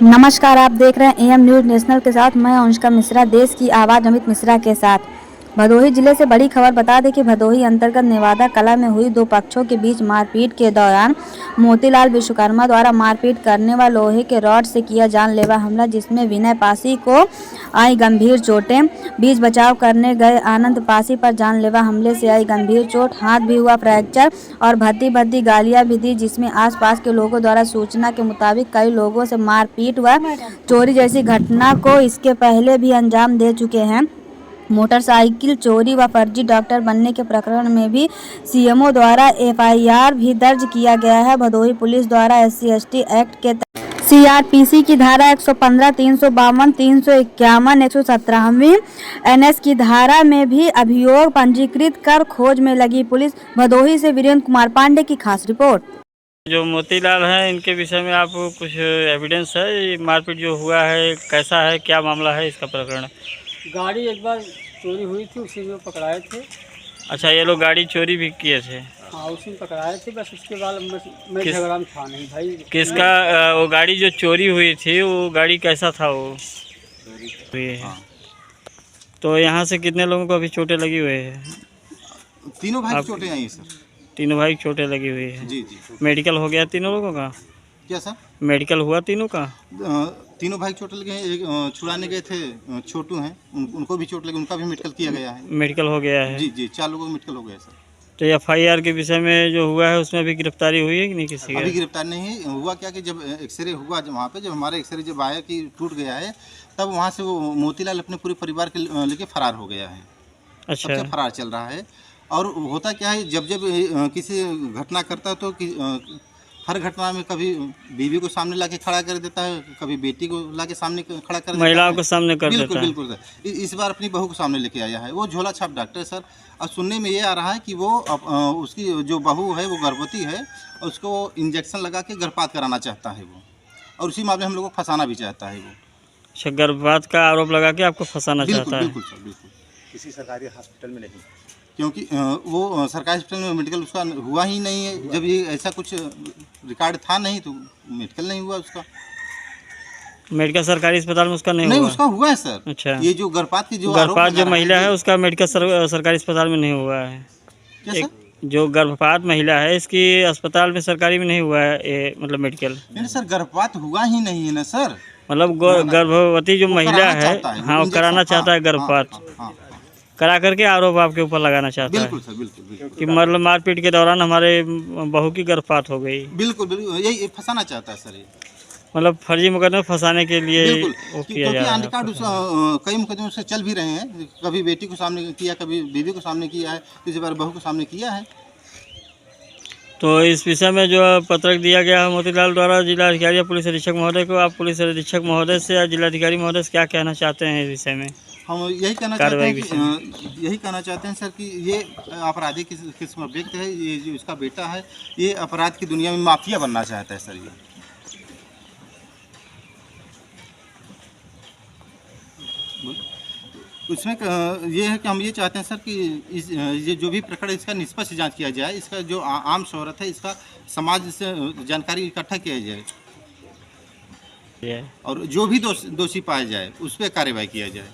नमस्कार, आप देख रहे हैं एएम न्यूज़ नेशनल के साथ मैं अनुष्का मिश्रा। देश की आवाज़ अमित मिश्रा के साथ। भदोही जिले से बड़ी खबर बता दें कि भदोही अंतर्गत नेवादा कला में हुई दो पक्षों के बीच मारपीट के दौरान मोतीलाल विश्वकर्मा द्वारा मारपीट करने व लोहे के रॉड से किया जानलेवा हमला, जिसमें विनय पासी को आई गंभीर चोटें। बीच बचाव करने गए आनंद पासी पर जानलेवा हमले से आई गंभीर चोट, हाथ भी हुआ फ्रैक्चर और भद्दी भद्दी गालियां भी दी, जिसमें आसपास के लोगों द्वारा सूचना के मुताबिक कई लोगों से मारपीट व चोरी जैसी घटना को इसके पहले भी अंजाम दे चुके हैं। मोटरसाइकिल चोरी व फर्जी डॉक्टर बनने के प्रकरण में भी सीएमओ द्वारा एफआईआर भी दर्ज किया गया है। भदोही पुलिस द्वारा SC/ST एक्ट के CRPC की धारा 115, 352, 351, 117वीं NS की धारा में भी अभियोग पंजीकृत कर खोज में लगी पुलिस। भदोही से वीरेंद्र कुमार पांडे की खास रिपोर्ट। जो मोतीलाल हैं इनके विषय में आपको कुछ एविडेंस है? ये मारपीट जो हुआ है कैसा है, क्या मामला है इसका प्रकरण? गाड़ी एक बार चोरी हुई थी, उसी में पकड़ाए थे। अच्छा, ये लोग गाड़ी चोरी भी किए थे? हाँ, उसी में पकड़ाए थे। बस उसके बाद मैं झगड़ा में था नहीं भाई। किसका वो गाड़ी जो चोरी हुई थी वो गाड़ी कैसा था वो? हाँ। तो यहाँ से कितने लोगों को अभी चोटें लगी हुई है? तीनों भाई चोटें आई सर। तीनों भाई चोटें लगी हुई है? जी। मेडिकल हो गया तीनों लोगों का? क्या सर? मेडिकल हुआ तीनों का? तीनों भाई चोट लगे हैं। एक छुड़ाने गए थे, छोटू हैं, उनको भी चोट लगी, उनका भी मेडिकल किया गया है। मेडिकल हो गया है? जी, 4 लोगों का मेडिकल हो गया सर। तो FIR के विषय में जो हुआ है उसमें भी गिरफ्तारी हुई है कि नहीं किसी का? अभी गिरफ्तार नहीं हुआ। क्या कि जब एक्सरे हुआ, जब वहाँ पे जब हमारा एक्सरे जब आया कि टूट गया है, तब वहाँ से वो मोतीलाल अपने पूरे परिवार के लेके फरार हो गया है। अच्छा, सबसे फरार चल रहा है। और होता क्या है, जब किसी घटना करता है तो हर घटना में कभी बीवी को सामने लाके खड़ा कर देता है, कभी बेटी को लाके सामने खड़ा कर देता है, महिलाओं को सामने कर देता है। बिल्कुल सर। इस बार अपनी बहू को सामने लेके आया है। वो झोला छाप डॉक्टर सर। और सुनने में ये आ रहा है कि वो उसकी जो बहू है वो गर्भवती है और उसको इंजेक्शन लगा के गर्भपात कराना चाहता है वो, और उसी मामले हम लोग को फंसाना भी चाहता है वो। अच्छा, गर्भपात का आरोप लगा के आपको फंसाना चाहता है? बिल्कुल सर, बिल्कुल। किसी सरकारी हॉस्पिटल में नहीं, क्योंकि वो सरकारी हॉस्पिटल में मेडिकल उसका हुआ ही नहीं है। जब ये ऐसा कुछ रिकॉर्ड था नहीं तो मेडिकल नहीं हुआ उसका। मेडिकल सरकारी अस्पताल में उसका नहीं हुआ? उसका हुआ है सर। अच्छा, ये जो गर्भपात की जो गर्भपात जो महिला है उसका मेडिकल सरकारी अस्पताल में नहीं हुआ है? क्या सर? जो गर्भपात महिला है इसकी अस्पताल में सरकारी में नहीं हुआ है ये, मतलब मेडिकल? नहीं सर, गर्भपात हुआ ही नहीं है ना सर। मतलब गर्भवती जो महिला है, हाँ, वो कराना चाहता है गर्भपात। करा करके आरोप आपके ऊपर लगाना चाहता है? बिल्कुल सर, बिल्कुल। कि मतलब मारपीट के दौरान हमारे बहू की गर्भपात हो गई। बिल्कुल, यही फंसाना चाहता है सर ये। मतलब फर्जी मुकदमे फंसाने के लिए वो किया जा रहा है। कार्ड कई मुकदमे से चल भी रहे हैं। कभी बेटी को सामने किया, कभी बीवी को सामने किया है, इस बार बहू को सामने किया है। तो इस विषय में जो पत्रक दिया गया है मोतीलाल द्वारा जिलाधिकारी या पुलिस अधीक्षक महोदय को, आप पुलिस अधीक्षक महोदय से या जिलाधिकारी महोदय से क्या कहना चाहते हैं इस विषय में? हम यही कहना चाहते हैं सर कि ये आपराधी किस्म व्यक्ति है। ये जो इसका बेटा है, ये अपराध की दुनिया में माफिया बनना चाहता है सर। उसमें ये है कि हम ये चाहते हैं सर कि ये जो भी प्रकरण इसका निष्पक्ष जांच किया जाए। इसका जो आम शोहरत है, इसका समाज से जानकारी इकट्ठा किया जाए और जो भी दोषी पाया जाए उस पर कार्रवाई किया जाए।